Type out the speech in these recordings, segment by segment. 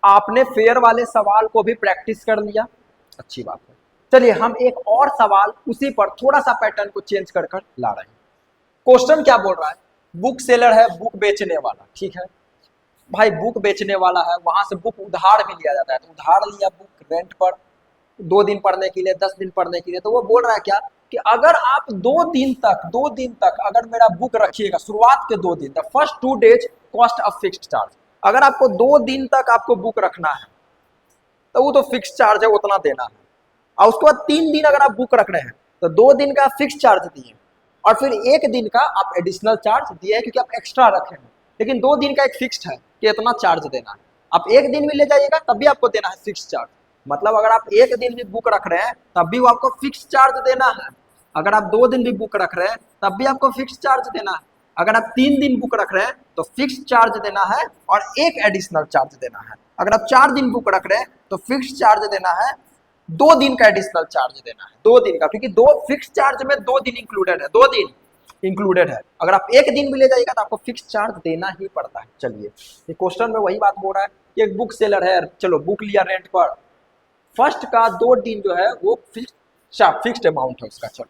आपने फेयर वाले सवाल को भी प्रैक्टिस कर लिया, अच्छी बात है। चलिए हम एक और सवाल उसी पर थोड़ा सा पैटर्न को चेंज कर कर ला रहे हैं। क्वेश्चन क्या बोल रहा है, बुक सेलर है, बुक बेचने वाला, ठीक है भाई, बुक बेचने वाला है, वहां से बुक उधार भी लिया जाता है, तो उधार लिया बुक रेंट पर 2 दिन पढ़ने के लिए, 10 दिन पढ़ने के लिए, तो वो बोल रहा है क्या कि अगर आप 2 दिन तक अगर मेरा बुक रखिएगा, शुरुआत के 2 दिन, the first 2 days cost of fixed charge, अगर आपको 2 दिन तक आपको बुक रखना है तो वो तो फिक्स चार्ज है, उतना देना है। और उसके बाद 3 दिन अगर आप बुक रख रहे हैं तो 2 दिन का फिक्स चार्ज दिए और फिर 1 दिन का आप एडिशनल चार्ज दिए है क्योंकि आप एक्स्ट्रा रखे हैं, लेकिन 2 दिन का एक फिक्स्ड है कि इतना चार्ज देना है। आप 1 दिन भी ले जाइएगा तब भी आपको देना है फिक्स चार्ज, मतलब अगर आप 1 दिन भी बुक रख रहे हैं तब भी वो आपको फिक्स चार्ज देना है, अगर आप 2 दिन भी बुक रख रहे हैं तब भी आपको फिक्स चार्ज देना है, अगर आप 3 दिन बुक रख रहे हैं तो फिक्स चार्ज देना है और एक एडिशनल चार्ज देना है, अगर आप 4 दिन बुक रख रहे हैं तो फिक्स चार्ज देना है, 2 दिन का एडिशनल चार्ज देना है, 2 दिन का, क्योंकि 2 फिक्स चार्ज में 2 दिन इंक्लूडेड है, 2 दिन इंक्लूडेड है। अगर आप 1 दिन भी ले जाइएगा तो आपको फिक्स चार्ज देना ही पड़ता है। चलिए ये क्वेश्चन में वही बात बोल रहा है कि एक बुक सेलर है, चलो बुक लिया रेंट पर, फर्स्ट का 2 दिन जो है वो फिक्स्ड अमाउंट है उसका, चलो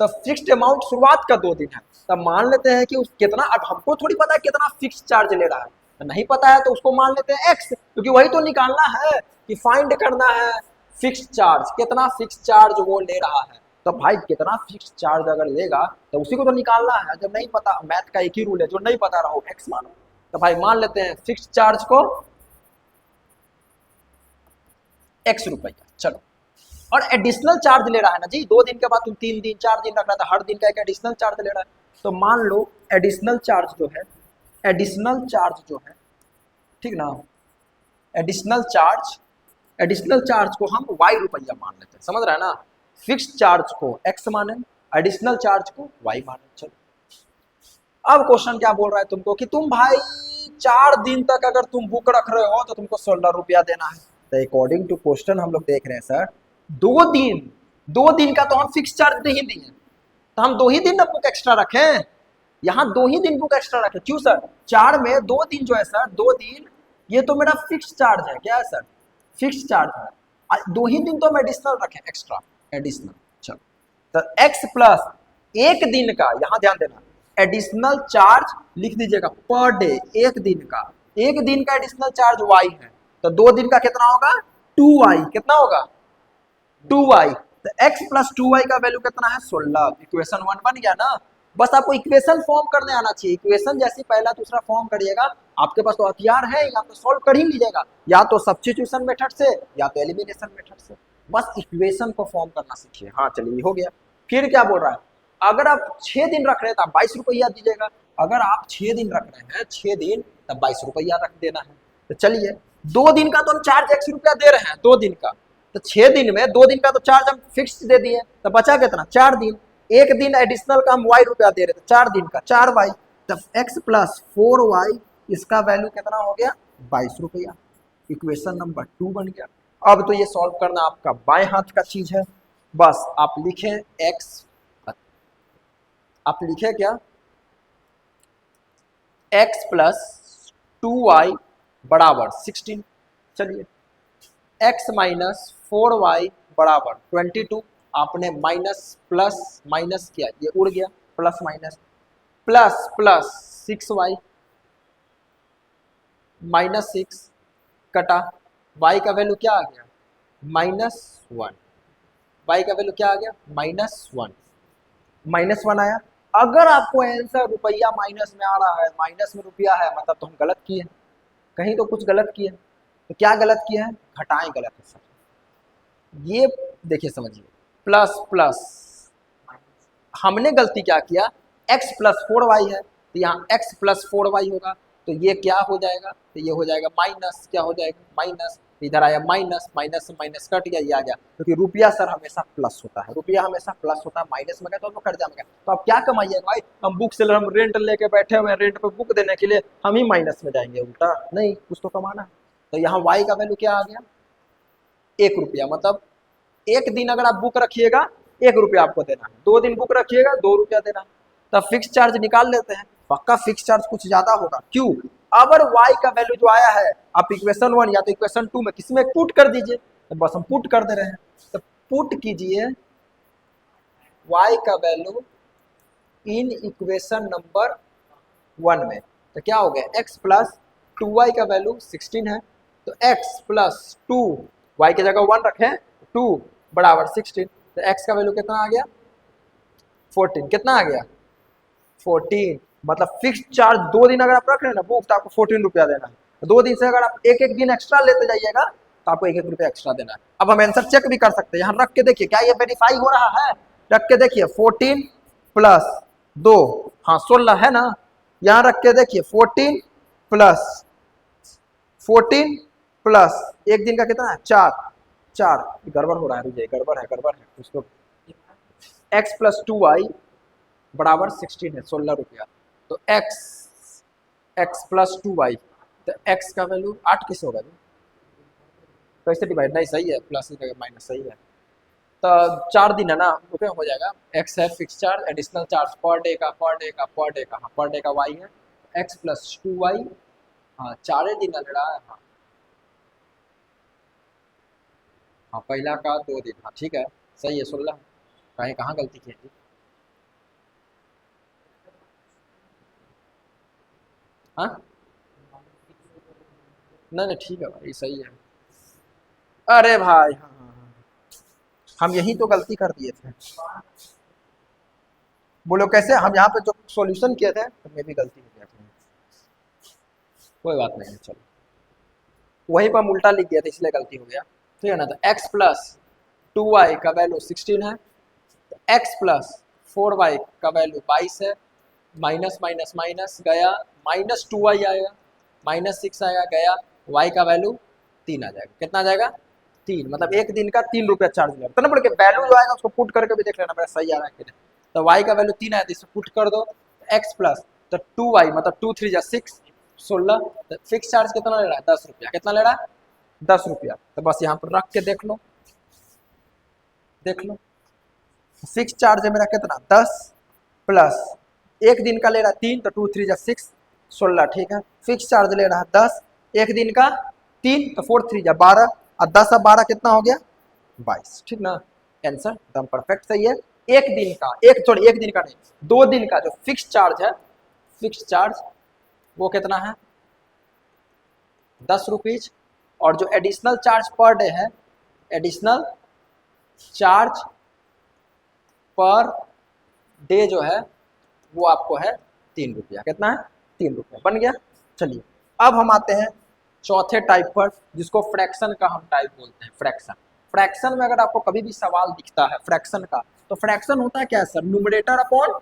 तो फिक्स्ड अमाउंट शुरुआत का 2 दिन है, तब मान लेते हैं कि उस कितना, अब हमको थोड़ी पता है कितना फिक्स चार्ज ले रहा है, नहीं पता है तो उसको मान लेते हैं एक्स, क्योंकि वही तो निकालना है कि फाइंड करना है फिक्स चार्ज, कितना फिक्स चार्ज वो ले रहा है, तो भाई कितना फिक्स चार्ज अगर लेगा तो उसी को तो निकालना है। जब नहीं पता, मैथ का एक ही रूल है, जो नहीं पता रहो एक्स मानो, तो भाई मान लेते हैं फिक्स चार्ज को ₹X, चलो, और एडिशनल चार्ज ले रहा है ना जी, 2 दिन के बाद तुम 3 दिन 4 दिन रख रहा था, हर दिन का एक एडिशनल चार्ज ले रहा है, तो मान लो एडिशनल चार्ज जो है, एडिशनल चार्ज जो है, ठीक ना, एडिशनल चार्ज को हम ₹Y मान लेते हैं, समझ रहे हैं ना, फिक्स चार्ज को X माने, एडिशनल चार्ज को Y माने। चलो अब क्वेश्चन क्या बोल रहा है तुमको कि तुम भाई 4 दिन तक अगर तुम बुक रख रहे हो तो तुमको ₹16 देना है, तो अकॉर्डिंग टू क्वेश्चन हम लोग देख रहे हैं सर, 2 दिन का तो हम फिक्स चार्ज नहीं दिए, तो हम 2 ही दिन ना बुक एक्स्ट्रा रखें, यहाँ 2 ही दिन बुक एक्स्ट्रा रखें, क्यों सर, 4 में 2 दिन जो है सर, 2 दिन ये तो मेरा फिक्स चार्ज है, क्या है सर, फिक्स चार्ज है, 2 ही दिन तो हम एडिशनल रखें, एक्स्ट्रा एडिशनल। चलो तो x प्लस 1 दिन का, यहाँ ध्यान देना, एडिशनल चार्ज लिख दीजिएगा पर डे, 1 दिन का, 1 दिन का एडिशनल चार्ज y है, तो 2 दिन का कितना होगा 2y, कितना होगा 2y, तो x प्लस 2y का वैल्यू कितना है 16, इक्वेशन 1 बन गया ना। बस आपको इक्वेशन फॉर्म करने आना चाहिए, इक्वेशन जैसे पहला दूसरा फॉर्म करिएगा, आपके पास तो हथियार है, या तो सॉल्व कर ही लीजिएगा, या तो सब्स्टिट्यूशन मेथड से या तो एलिमिनेशन मेथड से, बस इक्वेशन को फॉर्म करना सीखिए। हाँ चलिए हो गया। फिर क्या बोल रहा है, अगर आप 6 दिन रख रहे हैं तो आप ₹22 दीजिएगा, अगर आप 6 दिन रख रहे हैं, 6 दिन तब ₹22 रख देना है। तो चलिए 2 दिन का तो हम चार्ज ₹X दे रहे हैं, 2 दिन का, तो 6 दिन में 2 दिन का तो चार्ज हम फिक्स दे दिए, तो बचा कितना 4 दिन, 1 दिन एडिशनल का हम Y रुपया दे रहे थे, 4 दिन का 4Y, तब x प्लस 4y इसका वैल्यू कितना हो गया ₹22, इक्वेशन नंबर 2 बन गया। अब तो ये सॉल्व करना आपका बाएं हाथ का चीज है, बस आप लिखें x, आप लिखे क्या x प्लस 2y बराबर 16, चलिए x माइनस 4y बराबर 22, आपने माइनस प्लस माइनस किया, ये उड़ गया, plus minus, plus plus 6y minus 6 कटा, y का वैल्यू क्या आ गया -1, y का वैल्यू क्या आ गया -1 आया। अगर आपको आंसर रुपया माइनस में आ रहा है, माइनस में रुपया है, मतलब तो हम गलत किए, कहीं तो कुछ गलत किए, तो क्या गलत किया है, घटाएं गलत है सर, ये देखिए समझिए, प्लस प्लस हमने गलती क्या किया, x प्लस 4y है तो यहाँ x प्लस 4y होगा, तो ये क्या हो जाएगा, तो ये हो जाएगा माइनस, क्या हो जाएगा माइनस, इधर आया माइनस, माइनस से माइनस कट गया, ये आ गया, क्योंकि रुपया सर हमेशा प्लस होता है, रुपया हमेशा प्लस होता है, माइनस में गया तो खर्चा में गया, तो आप क्या कमाइएगा भाई, हम बुक सेलर, हम रेंट लेके बैठे हुए हैं, रेंट पे बुक देने के लिए हम ही माइनस में जाएंगे, उल्टा नहीं, कुछ तो कमाना है। तो यहाँ y का वैल्यू क्या आ गया ₹1, मतलब 1 दिन अगर आप बुक रखिएगा ₹1 आपको देना है, 2 दिन बुक रखिएगा ₹2 देना है, तब फिक्स चार्ज निकाल लेते हैं, पक्का फिक्स चार्ज कुछ ज्यादा होगा, क्यों, अगर y का वैल्यू जो आया है आप इक्वेशन 1 या तो इक्वेशन 2 में किसी में पुट कर दीजिए, तो बस हम पुट कर दे रहे हैं। तो पुट कीजिए y का वैल्यू इन इक्वेशन नंबर 1 में, तो क्या हो गया x प्लस 2y का वैल्यू 16 है, तो x प्लस 2 y की जगह 1 रखें 2 बराबर 16, तो x का वैल्यू कितना आ गया 14। कितना आ गया 14। मतलब फिक्स चार्ज 2 दिन अगर आप रख रहे हैं ना बुक, तो आपको 14 रुपया देना है। 2 दिन से अगर आप एक एक दिन एक्स्ट्रा लेते जाइएगा तो आपको 1-1 रुपया एक्स्ट्रा देना है। अब हम आंसर चेक भी कर सकते हैं, यहाँ रख के देखिए क्या ये वेरीफाई हो रहा है, रख के देखिए 14 प्लस 2, हाँ 16 है ना, यहाँ रख के देखिए 14 प्लस एक दिन का कितना है 4 गड़बड़ हो रहा है, रुझे गड़बड़ है उसको। x प्लस 2y बराबर 16 है 16 रुपया, तो x प्लस 2y, तो x का वैल्यू 8 किस होगा, कैसे डिवाइड, नहीं सही है प्लस माइनस सही है, तो 4 दिन है ना, ओके हो जाएगा। x है fix charge, additional charge per day का y है, x प्लस 2y, हाँ 4 दिन लग रहा है, हाँ पहला का 2 दिन, हाँ ठीक है सही है 16, कहीं कहाँ गलती की है, हाँ नहीं ठीक है भाई सही है। अरे भाई हाँ, हम यही तो गलती कर दिए थे, बोलो कैसे, हम यहाँ पे जो सॉल्यूशन किए थे तो मैं भी गलती हो गया था, कोई बात नहीं है चलो, वहीं पर हम उल्टा लिख दिया था इसलिए गलती हो गया, ठीक है ना। तो x प्लस 2y का वैल्यू 16 है, तो x प्लस 4y का वैल्यू 22 है, माइनस माइनस माइनस गया, माइनस 2y आएगा, माइनस 6 आएगा गया, y का वैल्यू 3 आ जाएगा, कितना आ जाएगा 3, मतलब एक दिन का 3 रुपया चार्ज लगेगा, तो ना बोल के वैल्यू जो आएगा उसको पुट करके भी देख लेना मेरा सही आ रहा है कि नहीं। तो y का वैल्यू 3 आया तो इसको पुट कर दो, x प्लस तो 2y मतलब 2 3 जा 6 16, तो फिक्स चार्ज कितना ले रहा है 10 रुपया, कितना ले रहा है 10 रुपया, तो बस यहाँ पर रख के देख लो फिक्स चार्ज है मेरा कितना 10 प्लस एक दिन का ले रहा है 3, तो 2 3 जा 6 16, ठीक है। फिक्स चार्ज ले रहा है 10, एक दिन का 3, तो 4 3 जा 12, और 10 और 12 कितना हो गया 22, ठीक ना। आंसर एकदम परफेक्ट सही है। एक दिन का एक दिन का नहीं 2 दिन का जो फिक्स चार्ज है, फिक्स चार्ज वो कितना है 10 रुपीज, और जो एडिशनल चार्ज पर डे है, एडिशनल चार्ज पर डे जो है वो आपको है 3 रुपया, कितना है 3 रुपया, बन गया। चलिए अब हम आते हैं चौथे टाइप पर, जिसको फ्रैक्शन का हम टाइप बोलते हैं। फ्रैक्शन में अगर आपको कभी भी सवाल दिखता है फ्रैक्शन का, तो फ्रैक्शन होता है क्या sir, numerator upon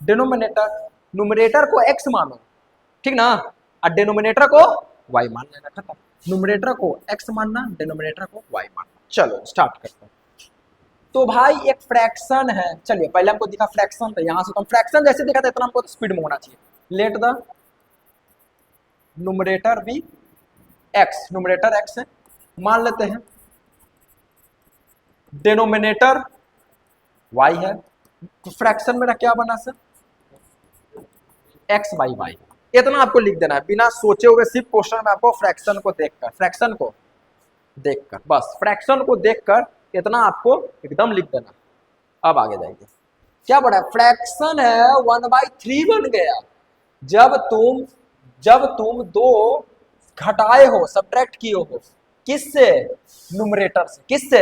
denominator, numerator को x मानो, ठीक ना, और डिनोमिनेटर को y मान लेना, खत्म। न्यूमरेटर को x मानना, डिनोमिनेटर को y मानना। चलो स्टार्ट करते हैं। तो भाई एक फ्रैक्शन है, चलिए पहले हमको दिखा फ्रैक्शन, तो यहां से तो फ्रैक्शन जैसे दिखा था इतना हमको स्पीड में होना चाहिए। Let the numerator be x, numerator x है, मान लेते हैं डिनोमिनेटर y है, तो फ्रैक्शन मेरा क्या बना सर x बाई y, इतना आपको लिख देना है बिना सोचे हुए, सिर्फ क्वेश्चन में आपको फ्रैक्शन को देखकर बस फ्रैक्शन को देखकर इतना आपको एकदम लिख देना। अब आगे जाएंगे, क्या बढ़ा फ्रैक्शन है 1/3 बन गया जब तुम 2 घटाए हो, सब्ट्रैक्ट किए हो, किससे न्यूमरेटर से, किससे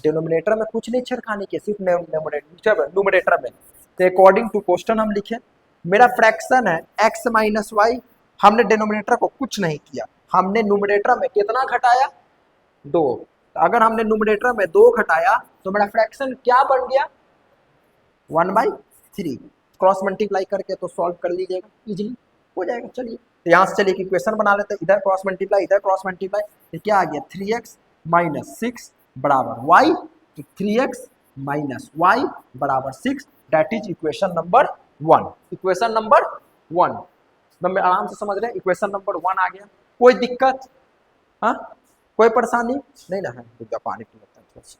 डिनोमिनेटर में कुछ नहीं छेड़खानी की, सिर्फ न्यूमरेटर में। तो अकॉर्डिंग टू क्वेश्चन हम लिखे मेरा फ्रैक्शन है x माइनस वाई, हमने डिनोमिनेटर को कुछ नहीं किया, हमने न्यूमरेटर में कितना घटाया 2, तो अगर हमने न्यूमरेटर में 2 घटाया तो मेरा फ्रैक्शन क्या बन गया 1/3, क्रॉस मल्टीप्लाई करके तो सॉल्व कर लीजिएगा, इजीली हो जाएगा। चलिए तो यहाँ से चलिए इक्वेशन बना लेते हैं, इधर क्रॉस मल्टीप्लाई इधर क्रॉस मल्टीप्लाई, तो क्या आ गया 3x माइनस 6 बराबर y, तो 3x माइनस y बराबर 6, that is equation number 1। Equation number 1 मैं आराम से समझ रहे हैं, इक्वेशन नंबर 1 आ गया। कोई दिक्कत, हाँ कोई परेशानी नहीं ना है, दूसरा पानी पी लेता है थोड़ा सा।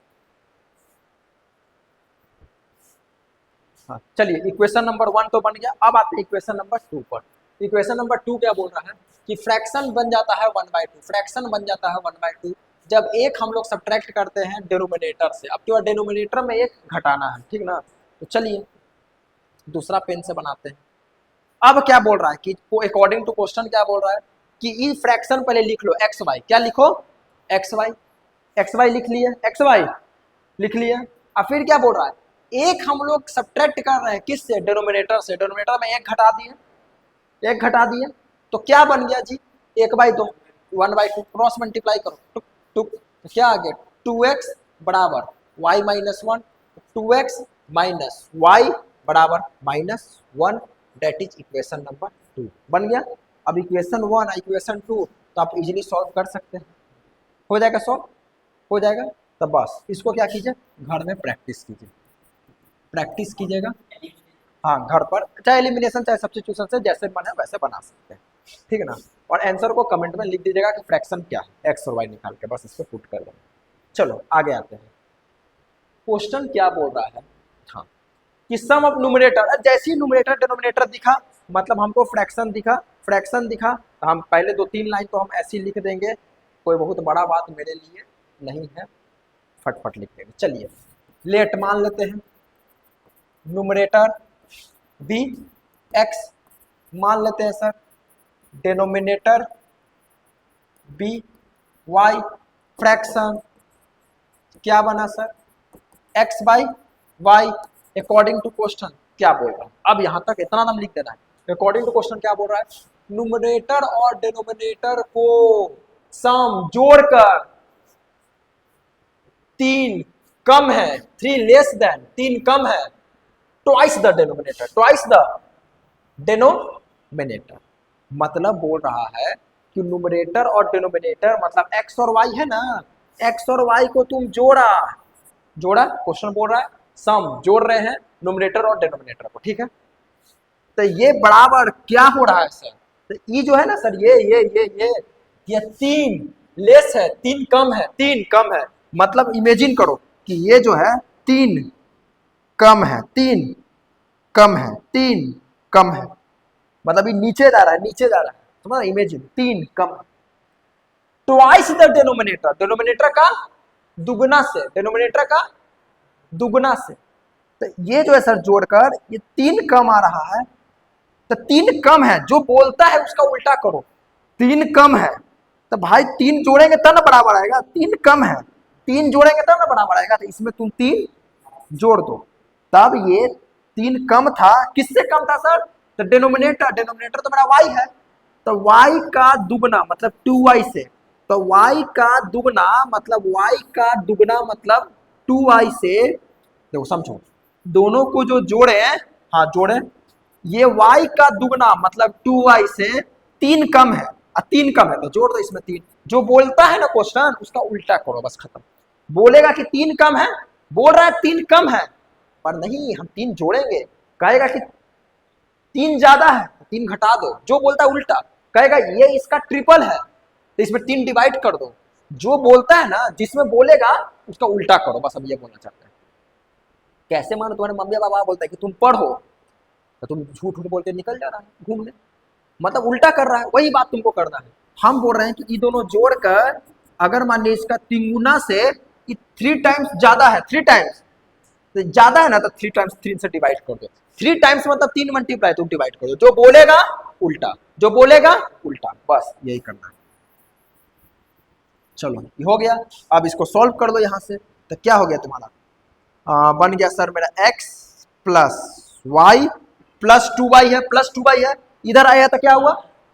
हाँ चलिए इक्वेशन नंबर 1 तो बन गया, अब आते हैं इक्वेशन नंबर 2 पर। इक्वेशन नंबर 2 क्या बोल रहा है कि फ्रैक्शन बन जाता है 1/2, फ्रैक्शन बन जाता है 1/2 जब एक हम लोग सब्ट्रैक्ट करते हैं डिनोमिनेटर से। अब केवल डिनोमिनेटर में एक घटाना है, ठीक ना। तो चलिए दूसरा पेन से बनाते हैं। अब क्या बोल रहा है कि अकॉर्डिंग टू क्वेश्चन क्या बोल रहा है कि ई फ्रैक्शन पहले लिख लो एक्स वाई। क्या लिखो? X Y. एक्स वाई लिख लिए, एक्स वाई लिख लिए। अब फिर क्या बोल रहा है, एक हम लोग सब्ट्रैक्ट कर रहे हैं किससे? डिनोमिनेटर से। डिनोमिनेटर में एक घटा दिए, एक घटा दिए तो क्या बन गया जी? 1/2, 1/2 क्रॉस मल्टीप्लाई करो, टुक टुक तो क्या आ गया? 2x बराबर y minus 1, 2x minus Y बराबर -1, डेट इज इक्वेशन नंबर 2 बन गया। अब इक्वेशन 1 इक्वेशन 2 तो आप इजीली सॉल्व कर सकते हैं, हो जाएगा सॉल्व, हो जाएगा। तो बस इसको क्या कीजिए, घर में प्रैक्टिस कीजिए, प्रैक्टिस कीजिएगा। हाँ घर पर, चाहे एलिमिनेशन चाहे सब्स्टिट्यूशन से जैसे मन है वैसे बना सकते हैं, ठीक है ना। और आंसर को कमेंट में लिख दीजिएगा कि फ्रैक्शन क्या है, एक्स और वाई निकाल के बस इसको पुट कर देंगे। चलो आगे आते हैं। क्वेश्चन क्या बोल रहा है, हाँ कि सम ऑफ न्यूमरेटर, जैसे ही न्यूमरेटर डिनोमिनेटर दिखा मतलब हमको फ्रैक्शन दिखा, फ्रैक्शन दिखा तो हम पहले 2-3 लाइन तो हम ऐसी लिख देंगे, कोई बहुत बड़ा बात मेरे लिए नहीं है, फटफट लिख देंगे। चलिए लेट मान लेते हैं न्यूमरेटर बी एक्स मान लेते हैं sir, denominator be y, fraction क्या बना sir? X by y. According to question क्या बोल रहा है, अब यहां तक इतना नाम लिख देना है। अकॉर्डिंग टू क्वेश्चन क्या बोल रहा है, न्यूमरेटर और डिनोमिनेटर को सम जोड़कर 3 कम है, 3 लेस देन 3 कम है, twice the denominator, twice the denominator. मतलब बोल रहा है कि न्यूमरेटर और डिनोमिनेटर मतलब एक्स और वाई है ना, एक्स और वाई को तुम जोड़ा, जोड़ा क्वेश्चन बोल रहा है सम जोड़ रहे हैं न्यूमरेटर और डिनोमिनेटर को, ठीक है। तो ये बराबर क्या हो रहा है सर, तो ये जो है ना सर ये 3 लेस है, 3 कम है, 3 कम है। मतलब इमेजिन करो कि ये जो है 3 कम है, 3 कम है, 3 कम है, मतलब ये नीचे जा रहा है, नीचे जा रहा है, समझ, इमेजिन 3 कम है। ट्वाइस द डिनोमिनेटर, डिनोमिनेटर का दुगना से, डिनोमिनेटर का दुगना से। तो ये जो है सर जोड़कर ये 3 कम आ रहा है, तो 3 कम है, जो बोलता है उसका उल्टा करो। 3 कम है तो भाई 3 जोड़ेंगे तब ना बराबर आएगा, 3 कम है 3 जोड़ेंगे तब ना बराबर आएगा, तो इसमें तुम 3 जोड़ दो। तब ये 3 कम था, किससे कम था सर? तो डिनोमिनेटर, डिनोमिनेटर तो मेरा y है, तो y का दुगना मतलब 2y से, तो y का दुगना मतलब y का दुगना मतलब 2y से, देखो समझो दोनों को जो जोड़े, हाँ जोड़े, ये y का दुगना मतलब 2y से 3 कम है, 3 कम है तो जोड़ दो इसमें 3। जो बोलता है ना क्वेश्चन उसका उल्टा करो, बस खत्म। बोलेगा कि 3 कम है, बोल रहा है 3 कम है, पर नहीं हम 3 जोड़ेंगे, कहेगा कि 3 ज्यादा है 3 घटा दो, जो बोलता है उल्टा, कहेगा ये इसका ट्रिपल है तो इसमें 3 डिवाइड कर दो। जो बोलता है ना, जिसमें बोलेगा उसका उल्टा करो, बस हम ये बोलना चाहते हैं। कैसे मानो तुम्हारे मम्मी पापा बोलता है कि तुम पढ़ो तो तुम झूठ झूठ बोल के निकल जा रहा है घूमने, मतलब उल्टा कर रहा है, वही बात तुमको करना है। हम बोल रहे हैं कि ये दोनों जोड़कर अगर मान लीजिए इसका 3 गुना से 3 टाइम्स ज्यादा है, 3 टाइम्स तो ज्यादा है ना, तो 3 टाइम्स 3 से डिवाइड कर दो। 3 टाइम्स मतलब 3 मल्टीप्लाई, तुम डिवाइड कर दो, जो बोलेगा उल्टा, जो बोलेगा उल्टा, बस यही करना है। चलो ये हो गया, अब इसको सॉल्व कर दो यहाँ से, तो क्या हो गया तुम्हारा, बन गया सर मेरा x plus Y plus 2y है, प्लस 2y है, इधर आया तो क्या हुआ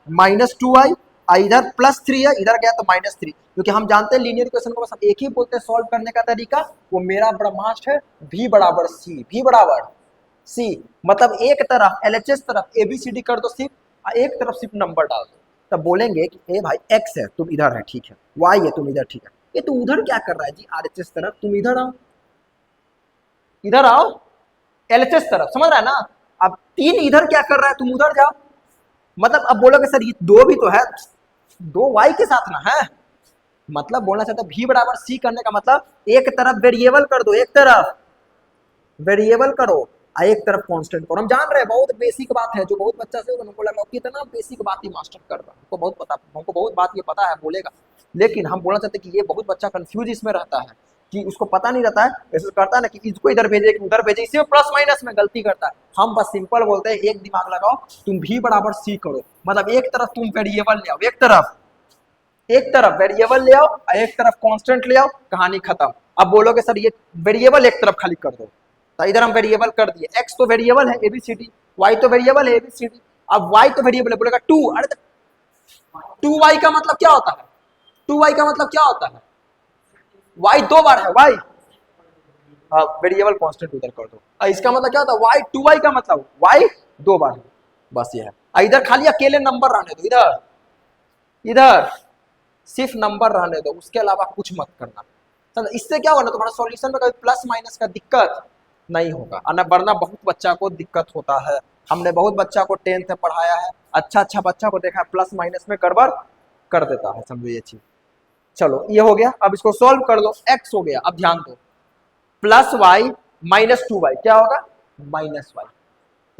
-2y, इधर +3 है, इधर गया तो -3, क्योंकि हम जानते हैं लीनियर इक्वेशन को बस हम एक ही बोलते हैं सॉल्व करने का तरीका, वो मेरा ब्रह्मास्त्र है v बराबर c, v बराबर c, मतलब एक तरफ LHS तरफ ABCD कर दो सिर्फ, एक तरफ सिर्फ नंबर डाल दो, तब बोलेंगे कि ए भाई x है तुम इधर है ठीक है, y है तुम इधर ठीक है, ये तो उधर क्या कर रहा है जी RHS तरफ, तुम इधर आओ, इधर आओ LHS तरफ, समझ रहा है ना। अब 3 इधर क्या कर रहा है, तुम उधर जाओ, मतलब अब बोलोगे सर ये 2 भी तो है, 2 y के साथ ना है, मतलब बोलना चाहता v बराबर c करने का मतलब एक तरफ वेरिएबल कर दो, एक तरफ वेरिएबल करो, एक तरफ कांस्टेंट को, हम जान रहे हैं बहुत बेसिक बात है, जो बहुत बच्चा से उनको लगा कितना बेसिक बात ही मास्टर कर रहा है, हमको बहुत पता, हमको बहुत बात ये पता है बोलेगा, लेकिन हम बोलना चाहते हैं कि ये बहुत बच्चा कंफ्यूज इसमें रहता है कि उसको पता नहीं रहता है, ऐसे करता है ना कि इसको इधर भेजे कि उधर भेजे, इसी में प्लस माइनस में गलती करता है। हम बस सिंपल बोलते हैं एक दिमाग लगाओ, तुम भी बराबर सी करो, मतलब एक तरफ तुम वेरिएबल ले आओ, एक तरफ वेरिएबल ले आओ और एक तरफ कांस्टेंट ले आओ, कहानी खत्म। अब बोलोगे सर ये वेरिएबल एक तरफ खाली कर दो, तो इधर हम वेरिएबल कर दिए, x तो वेरिएबल है एबीसीडी, y तो वेरिएबल है एबीसीडी, अब y तो वेरिएबल है, बोलेगा 2, अरे 2y का मतलब क्या होता है, 2y का मतलब क्या होता है, y दो बार है y, हाँ वेरिएबल कांस्टेंट उधर कर दो, इसका मतलब क्या होता है y 2y का मतलब y दो बार है, बस ये है। इधर खाली अकेले नंबर रहने दो, इधर सिर्फ नंबर रहने दो, उसके अलावा कुछ मत करना, समझ। इससे क्या होगा ना, तुम्हारा सॉल्यूशन में कभी प्लस माइनस का दिक्कत नहीं होगा, वरना बहुत बच्चा को दिक्कत होता है, हमने बहुत बच्चा को 10th में पढ़ाया है, अच्छा बच्चा को देखा है प्लस माइनस में गड़बड़ कर देता है, समझो ये चीज। चलो ये हो गया, अब इसको सॉल्व कर लो, x हो गया, अब ध्यान दो प्लस वाई माइनस 2y क्या होगा माइनस वाई,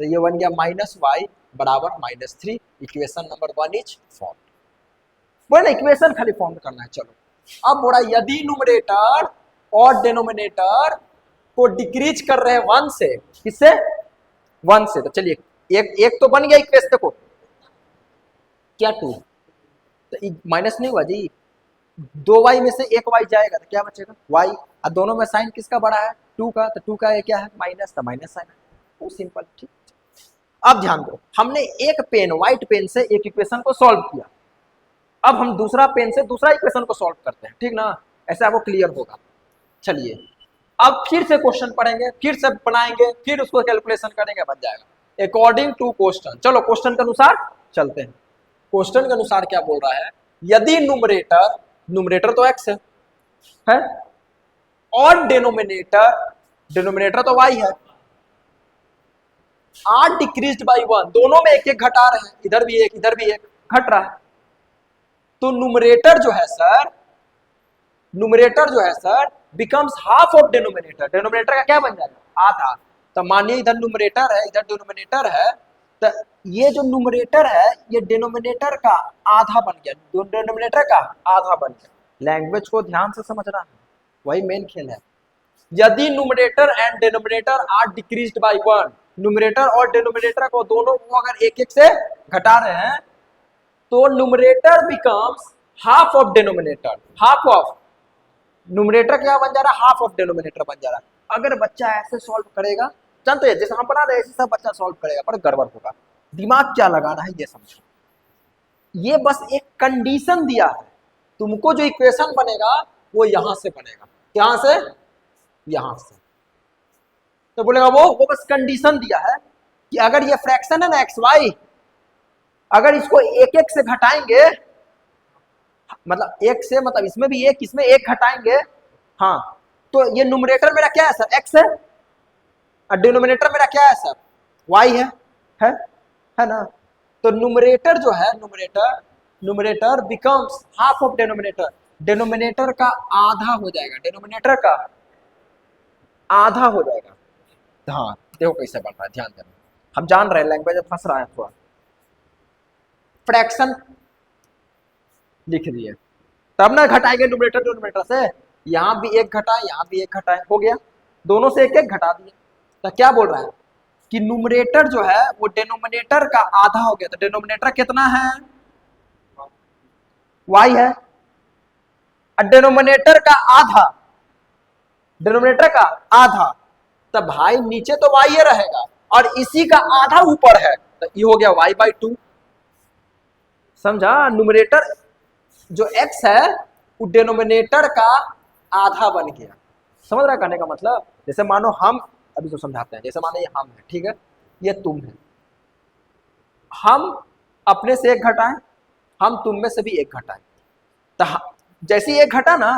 तो ये बन गया माइनस वाई बराबर -3, इक्वेशन नंबर 1 इज फॉर्म। वो ना इक्वेशन खाली फॉर्म करना है। चलो अब बोला यदि न्यूमरेटर और डिनोमिनेटर को डिक्रीज कर रहे हैं 1 से, किससे 1 से, तो चलिए एक तो बन गया इक्वेशन, देखो क्या 2, तो माइनस नहीं हुआ जी, 2y में से एक y जाएगा तो क्या बचेगा y, और दोनों में साइन किसका बड़ा है 2 का, तो 2 का ये क्या है माइनस, तो माइनस साइन है, वो सिंपल, ठीक। अब ध्यान दो, हमने एक पेन व्हाइट पेन से एक इक्वेशन को सॉल्व किया, अब हम दूसरा पेन से दूसरा इक्वेशन को सॉल्व करते हैं, ठीक ना, ऐसा आपको क्लियर होगा। चलिए अब फिर से क्वेश्चन पढ़ेंगे, फिर से बनाएंगे, फिर उसको कैलकुलेशन करेंगे, बन जाएगा अकॉर्डिंग टू क्वेश्चन। चलो क्वेश्चन के अनुसार चलते हैं, क्वेश्चन के अनुसार क्या बोल रहा है, यदि न्यूमरेटर तो x है और डिनोमिनेटर तो y है, आर डिक्रीज्ड बाई 1, दोनों में एक एक घटा रहे हैं, इधर भी एक इधर भी एक घट रहा है, तो न्यूमरेटर जो है sir becomes half of denominator, denominator का क्या बन जाएगा आधा, तो मानिए इधर न्यूमरेटर है इधर डिनोमिनेटर है, तो ये जो न्यूमरेटर है ये डिनोमिनेटर का आधा बन गया, डिनोमिनेटर का आधा बन गया। लैंग्वेज को ध्यान से समझना है, वही मेन खेल है। यदि numerator and denominator are decreased by 1, numerator और डिनोमिनेटर को दोनों को अगर एक एक से घटा रहे हैं, तो numerator becomes half of denominator, half of numerator क्या बन जा रहा है हाफ ऑफ डिनोमिनेटर बन जा रहा है। अगर बच्चा ऐसे सॉल्व करेगा, जानते हैं जैसे हम बना रहे हैं ऐसे सब बच्चा सॉल्व करेगा, पर गड़बड़ होगा, दिमाग क्या लगाना है ये समझो, ये बस एक कंडीशन दिया है, तुमको जो इक्वेशन बनेगा वो यहां से बनेगा, यहां से यहां से, तो बोलेगा वो बस कंडीशन दिया है कि अगर ये फ्रैक्शन है ना एक्स वाई, अगर इसको एक एक से घटाएंगे, मतलब एक से मतलब इसमें भी एक इसमें एक घटाएंगे, हाँ, तो ये न्यूमरेटर मेरा क्या है सर एक्स है, और डिनोमिनेटर मेरा क्या है सर वाई है ना, तो न्यूमरेटर जो है numerator becomes half of denominator, denominator का आधा हो जाएगा, डिनोमिनेटर का आधा हो जाएगा। हाँ देखो कैसे बन रहा है, ध्यान देना, हम जान रहे हैं लैंग्वेज फंस रहा है थोड़ा, फ्रैक्शन लिख दिए, तब ना घटाएंगे न्यूमरेटर डिनोमिनेटर से, यहां भी एक घटा यहां भी एक घटा, हो गया, दोनों से एक एक घटा दिए, तो क्या बोल रहा है कि न्यूमरेटर जो है वो डिनोमिनेटर का आधा हो गया, तो डिनोमिनेटर कितना है y है, और डिनोमिनेटर का आधा, डिनोमिनेटर का आधा, तो भाई नीचे तो y रहेगा और इसी का आधा ऊपर है, तो ये हो गया y/2, समझा। न्यूमरेटर जो x है वो डिनोमिनेटर का आधा बन गया, समझ रहा कहने का मतलब, जैसे मानो हम अभी तो समझाते हैं, जैसे मानो ये हम है, ठीक है, ये तुम है, हम अपने से एक घटाएं, हम तुम में से भी एक घटाएं, तो जैसे ही एक घटा ना,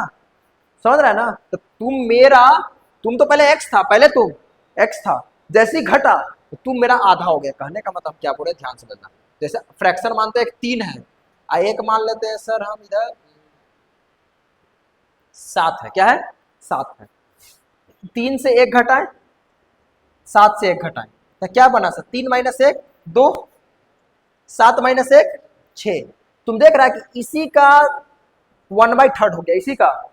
समझ रहा है ना, तो तुम तो पहले x था, पहले तुम x था, जैसे ही घटा तो तुम मेरा आधा हो गया, कहने का मतलब क्या बोले ध्यान से समझना, जैसे फ्रैक्शन मानते हैं 3 है, एक मान लेते हैं सर हम इधर 7 है, क्या है 7 है, 3 से एक घटाए 7 से 1 घटाएं तो क्या बना सर, 3 माइनस 1 2, 7 माइनस 1 6। तुम देख रहा है कि इसी का 1/3 हो गया, इसी का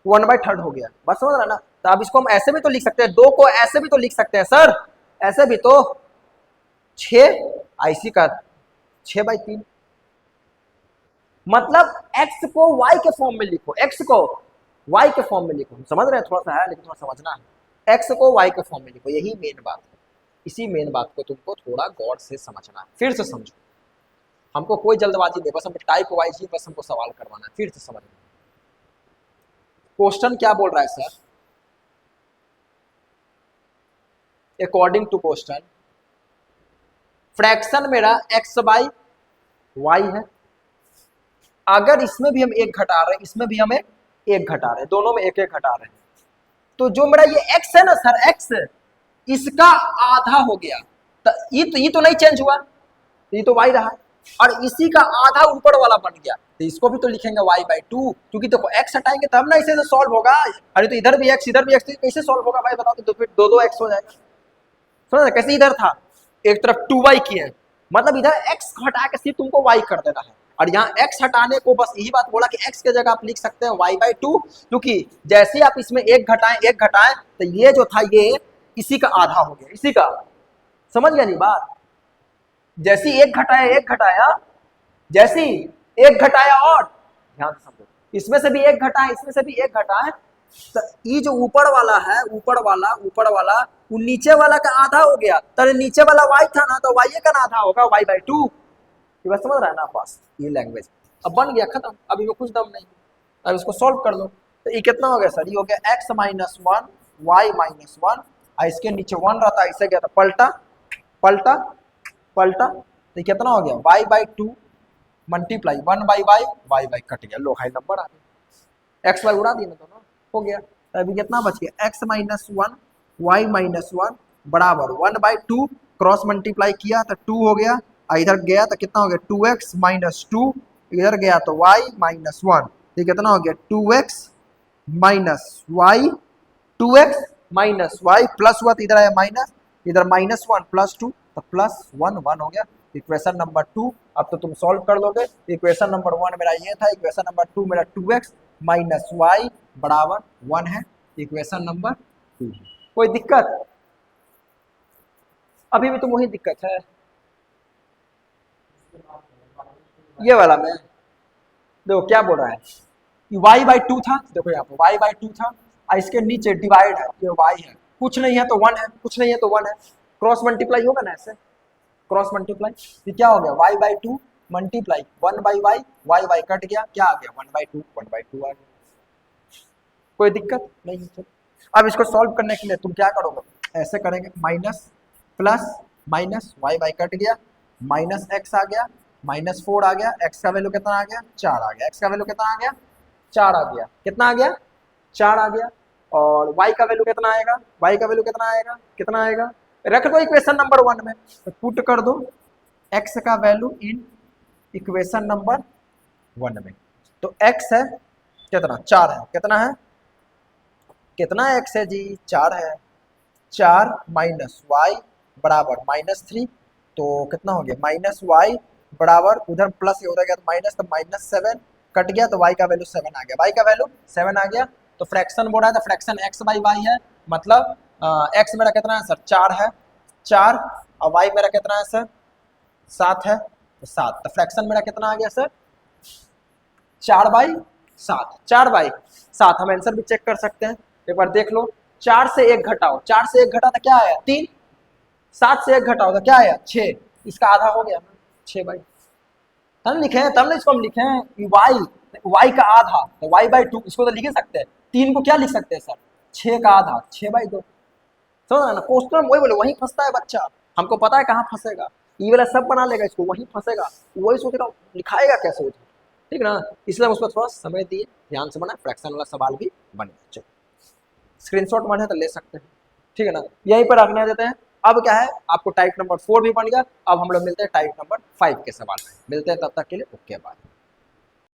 1/3 हो गया, बस समझ रहा ना। तो अब इसको हम ऐसे भी तो लिख सकते हैं, 2 को ऐसे भी तो लिख सकते हैं सर, ऐसे भी तो 6 इसी का 6/3। मतलब x को y के फॉर्म में लिखो, x को y के फॉर्म में लिखो। समझ रहे हैं, थोड़ा सा है लेकिन थोड़ा समझना है। x को y के फॉर्म में लिखो, यही मेन बात है। इसी मेन बात को तुमको थोड़ा गौर से समझना है, फिर से समझो। हमको कोई जल्दबाजी नहीं, बस हम टाइप वाइज ही बस हमको सवाल करवाना है, फिर से समझना। क्वेश्चन क्या बोल रहा है sir, according to question fraction मेरा x/y है। अगर इसमें भी हम 1 घटा रहे हैं, इसमें भी हमें 1 घटा रहे हैं, दोनों में 1 घटा रहे हैं, तो जो मेरा ये x है ना सर, x इसका आधा हो गया, तो ये तो नहीं चेंज हुआ, ये तो y रहा, और इसी का आधा ऊपर वाला बन गया, तो इसको भी तो लिखेंगे y/2, क्योंकि देखो x हटाएंगे तब ना इसे सॉल्व होगा। अरे तो इधर भी x इधर भी x, तो कैसे सॉल्व होगा भाई बताओ, तो फिर 2 x हो जाएगा। समझ कैसे, इधर था एक तरफ 2y किए, मतलब इधर x हटा के सिर्फ तुमको y कर देना है, और यहाँ x हटाने को बस यही बात बोला कि x के जगह आप लिख सकते हैं y/2, क्योंकि जैसे आप इसमें 1 घटाएं तो ये जो था ये इसी का आधा हो गया, इसी का। समझ गया नहीं बात, जैसी 1 घटाया जैसी 1 घटाया, और ध्यान से समझो, इसमें से भी 1 घटाए, इसमें से भी 1 घटाए, तो ये जो ऊपर वाला है, ऊपर वाला वो नीचे वाला का आधा हो गया, तो नीचे वाला y था ना, तो y का आधा होगा y/2। ये बात समझ रहा है ना, बस ये लैंग्वेज अब बन गया, खत्म, अभी में कुछ दम नहीं। अब इसको सॉल्व कर लो, तो ये कितना हो गया सर, ये हो गया x - 1 y - 1, और इसके नीचे 1 रहता, इसे क्या था, पलटा, तो ये कितना हो गया y/2 मल्टीप्लाई 1/y कट गया, लो हाई नंबर आ गया, x y उड़ा दिए ना दोनों, हो गया। तो अभी कितना बच गया, x - 1 y - 1 बराबर 1/2, क्रॉस मल्टीप्लाई किया तो 2 हो गया, इधर गया तो कितना हो गया 2x - 2, इधर गया तो y - 1, ये कितना हो गया 2x - y प्लस हुआ तो इधर आया माइनस, इधर -1 + 2 तो +1 1 हो गया। इक्वेशन नंबर 2 अब तो तुम सॉल्व कर लोगे। इक्वेशन नंबर 1 मेरा ये था, इक्वेशन नंबर 2 मेरा 2x - y बराबर 1 है, इक्वेशन नंबर 2। कोई दिक्कत, अभी भी तुम वही दिक्कत है, ये वाला में देखो क्या बोल रहा है कि y/2 था, देखो यहाँ पे y/2 था, और इसके नीचे डिवाइड है, ये y है, कुछ नहीं है तो 1 है, कुछ नहीं है तो 1 है, क्रॉस मल्टीप्लाई होगा ना ऐसे, क्रॉस मल्टीप्लाई, ये क्या हो गया y/2 multiply 1/y, y cut गया, क्या आ गया 1/2 आ गया। कोई दिक्कत नहीं है। अब इसको सॉल्व करने के लिए तुम क्या करोगे, ऐसे करेंगे, minus plus minus, y cut गया, -x आ गया, -4 आ गया, x का वैल्यू कितना आ गया 4 आ गया, x का वैल्यू कितना आ गया 4 आ गया, कितना आ गया 4 आ गया, और y का वैल्यू कितना आएगा, y का वैल्यू कितना आएगा, रख दो इक्वेशन नंबर 1 में, तो पुट कर दो x का वैल्यू इन इक्वेशन नंबर 1 में, तो x है कितना 4 है, कितना x है जी 4 है, 4 - y बराबर -3, तो कितना हो गया -y बराबर, उधर प्लस ये उधर गया तो माइनस, तो -7 कट गया, तो y का वैल्यू 7 आ गया, y का वैल्यू 7 आ गया, तो फ्रैक्शन बोल रहा है, तो फ्रैक्शन x/y है, मतलब x मेरा कितना है सर 4 है, 4, और y मेरा कितना है सर 7 है, तो 7, तो फ्रैक्शन मेरा कितना आ गया सर 4/7 हम आंसर भी चेक कर सकते हैं, एक बार देख लो, 4 से 1 घटाओ, 4 से 1 घटा तो क्या आया 3, 7 से 1 घटाओ तो क्या आया 6, इसका आधा हो गया 6/, तब लिखे हैं, तब ना इसको हम लिखे हैं y का आधा, तो y/2 इसको तो लिख सकते हैं, 3 को क्या लिख सकते हैं सर 6 का आधा 6/2। समझ ना, क्वेश्चन वही बोले, वहीं फंसता है बच्चा, हमको पता है कहाँ फंसेगा, ये वाला सब बना लेगा, इसको वहीं फंसेगा, वही सोचेगा लिखाएगा कैसे, ठीक ना, इसलिए हम उसको थोड़ा समय दिए, ध्यान से बना, फ्रैक्शन वाला सवाल भी बन गया। चलो स्क्रीनशॉट मन है तो ले सकते हैं, ठीक है ना, यहीं पर रखने देते हैं। अब क्या है, आपको टाइप नंबर 4 भी बन गया, अब हम लोग मिलते हैं टाइप नंबर 5 के सवाल में, मिलते हैं, तब तक के लिए ओके बाय।